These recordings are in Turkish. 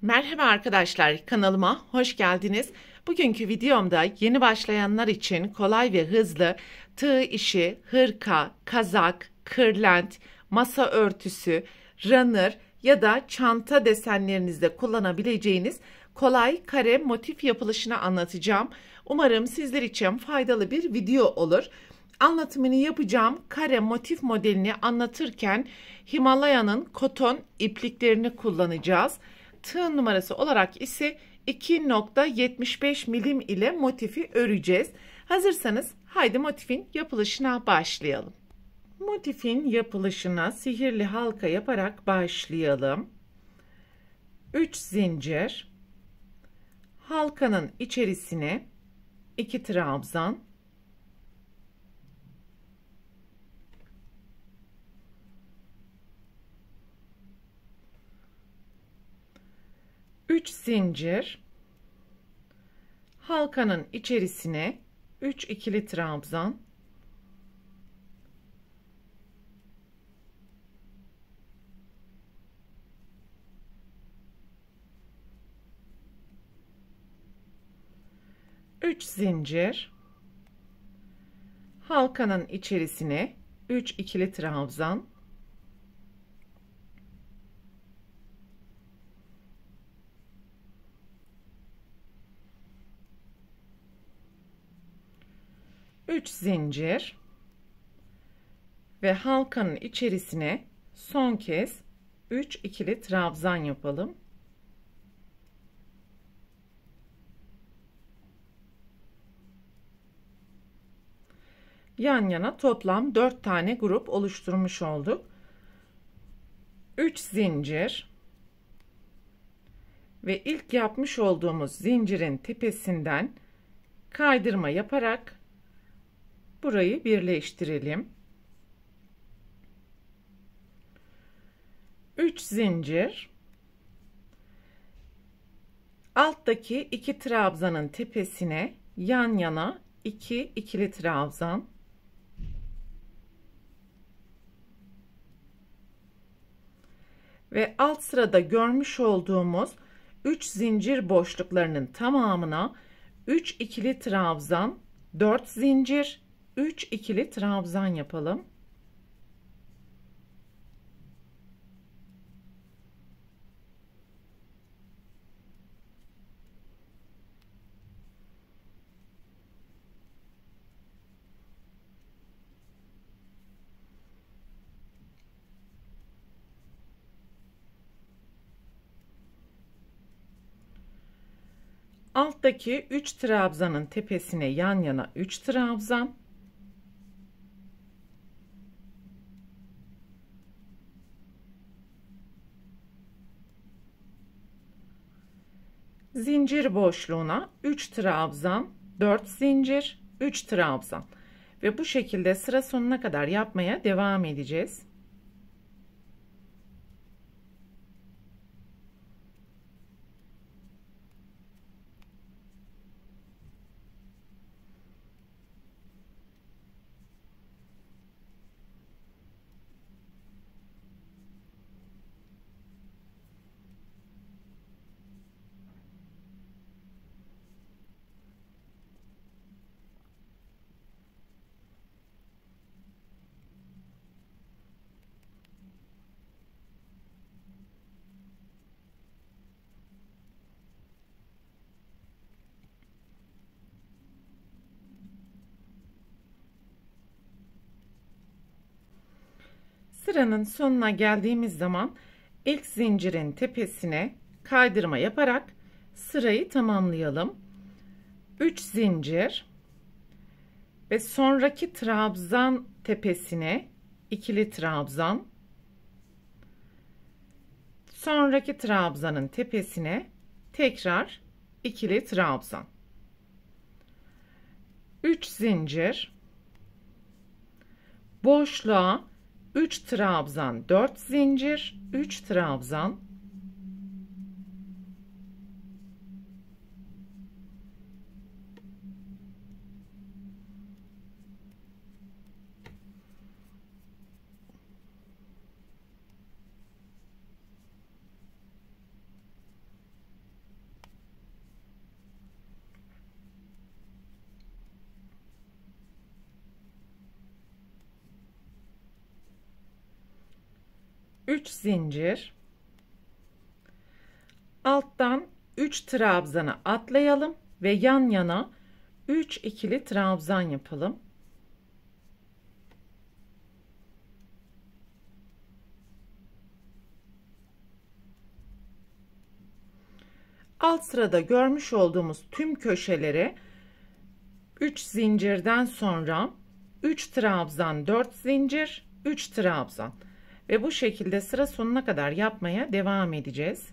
Merhaba arkadaşlar, kanalıma hoş geldiniz. Bugünkü videomda yeni başlayanlar için kolay ve hızlı tığ işi, hırka, kazak, kırlent, masa örtüsü, runner ya da çanta desenlerinizde kullanabileceğiniz kolay kare motif yapılışını anlatacağım. Umarım sizler için faydalı bir video olur. Anlatımını yapacağım kare motif modelini anlatırken Himalaya'nın koton ipliklerini kullanacağız. Tığ numarası olarak ise 2,75 milim ile motifi öreceğiz. Hazırsanız haydi motifin yapılışına başlayalım. Motifin yapılışına sihirli halka yaparak başlayalım. 3 zincir, halkanın içerisine 2 trabzan, 3 zincir, halkanın içerisine 3 ikili trabzan, 3 zincir, halkanın içerisine 3 ikili trabzan, 3 zincir ve halkanın içerisine son kez 3 ikili trabzan yapalım. Yan yana toplam 4 tane grup oluşturmuş olduk. 3 zincir ve ilk yapmış olduğumuz zincirin tepesinden kaydırma yaparak burayı birleştirelim. 3 zincir, alttaki 2 trabzanın tepesine yan yana 2 ikili trabzan, ve alt sırada görmüş olduğumuz 3 zincir boşluklarının tamamına 3 ikili trabzan, 4 zincir, 3 ikili trabzan yapalım. Alttaki 3 trabzanın tepesine yan yana 3 trabzan, zincir boşluğuna 3 trabzan, 4 zincir, 3 trabzan ve bu şekilde sıra sonuna kadar yapmaya devam edeceğiz. Sıranın sonuna geldiğimiz zaman ilk zincirin tepesine kaydırma yaparak sırayı tamamlayalım. 3 zincir ve sonraki trabzan tepesine ikili trabzan, sonraki trabzanın tepesine tekrar ikili trabzan, 3 zincir, boşluğa 3 trabzan, 4 zincir, 3 trabzan, 3 zincir, alttan 3 trabzanı atlayalım ve yan yana 3 ikili trabzan yapalım. Alt sırada görmüş olduğumuz tüm köşelere 3 zincirden sonra 3 trabzan, 4 zincir, 3 trabzan ve bu şekilde sıra sonuna kadar yapmaya devam edeceğiz.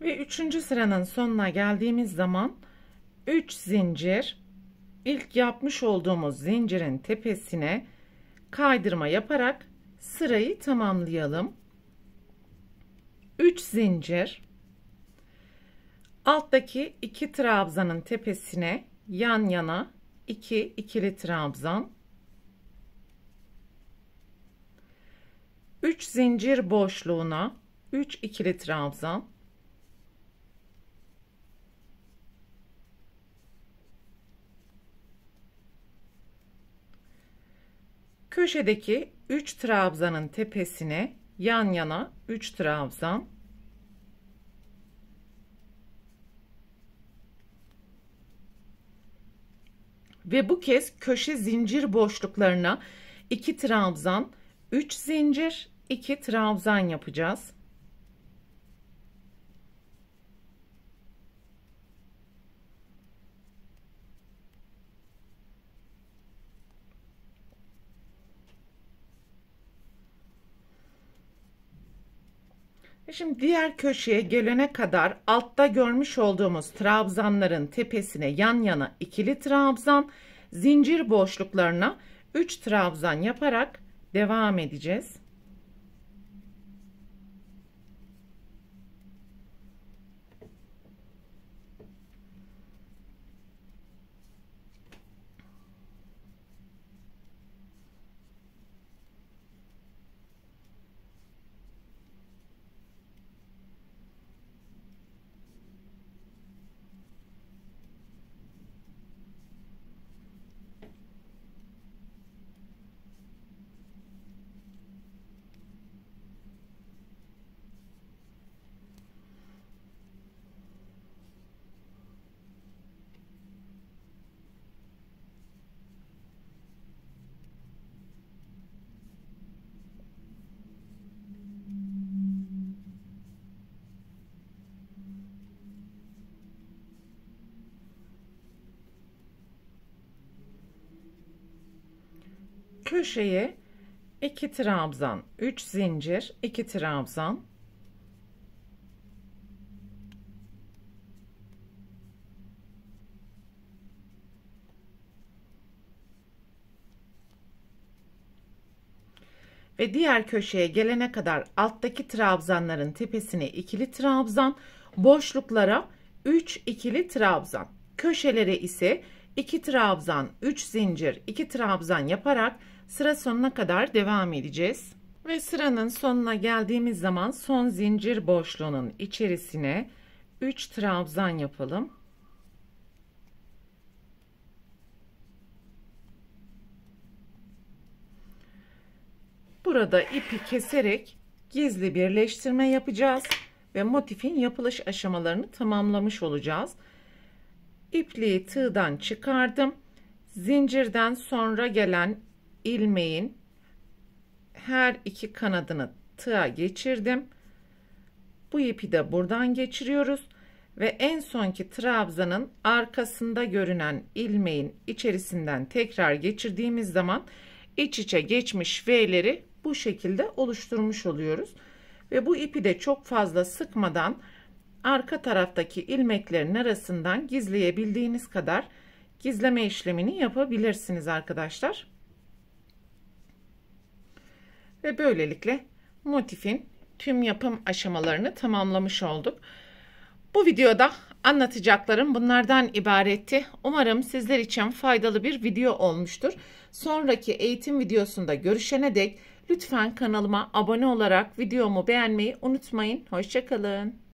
Ve 3. sıranın sonuna geldiğimiz zaman 3 zincir, ilk yapmış olduğumuz zincirin tepesine kaydırma yaparak sırayı tamamlayalım. 3 zincir, alttaki 2 trabzanın tepesine yan yana 2 ikili trabzan, 3 zincir boşluğuna 3 ikili trabzan, köşedeki 3 trabzanın tepesine yan yana 3 trabzan, ve bu kez köşe zincir boşluklarına 2 trabzan, 3 zincir, 2 trabzan yapacağız. Şimdi diğer köşeye gelene kadar altta görmüş olduğumuz trabzanların tepesine yan yana ikili trabzan, zincir boşluklarına 3 trabzan yaparak devam edeceğiz. Köşeye 2 trabzan, 3 zincir, 2 trabzan, ve diğer köşeye gelene kadar alttaki trabzanların tepesine ikili trabzan, boşluklara 3 ikili trabzan, köşelere ise 2 trabzan, 3 zincir, 2 trabzan yaparak sıra sonuna kadar devam edeceğiz. Ve sıranın sonuna geldiğimiz zaman son zincir boşluğunun içerisine 3 trabzan yapalım. Burada ipi keserek gizli birleştirme yapacağız ve motifin yapılış aşamalarını tamamlamış olacağız. İpliği tığdan çıkardım. Zincirden sonra gelen ilmeğin her iki kanadını tığa geçirdim. Bu ipi de buradan geçiriyoruz ve en sonki trabzanın arkasında görünen ilmeğin içerisinden tekrar geçirdiğimiz zaman iç içe geçmiş V'leri bu şekilde oluşturmuş oluyoruz. Ve bu ipi de çok fazla sıkmadan arka taraftaki ilmeklerin arasından gizleyebildiğiniz kadar gizleme işlemini yapabilirsiniz arkadaşlar. Ve böylelikle motifin tüm yapım aşamalarını tamamlamış olduk. Bu videoda anlatacaklarım bunlardan ibaretti. Umarım sizler için faydalı bir video olmuştur. Sonraki eğitim videosunda görüşene dek lütfen kanalıma abone olarak videomu beğenmeyi unutmayın. Hoşça kalın.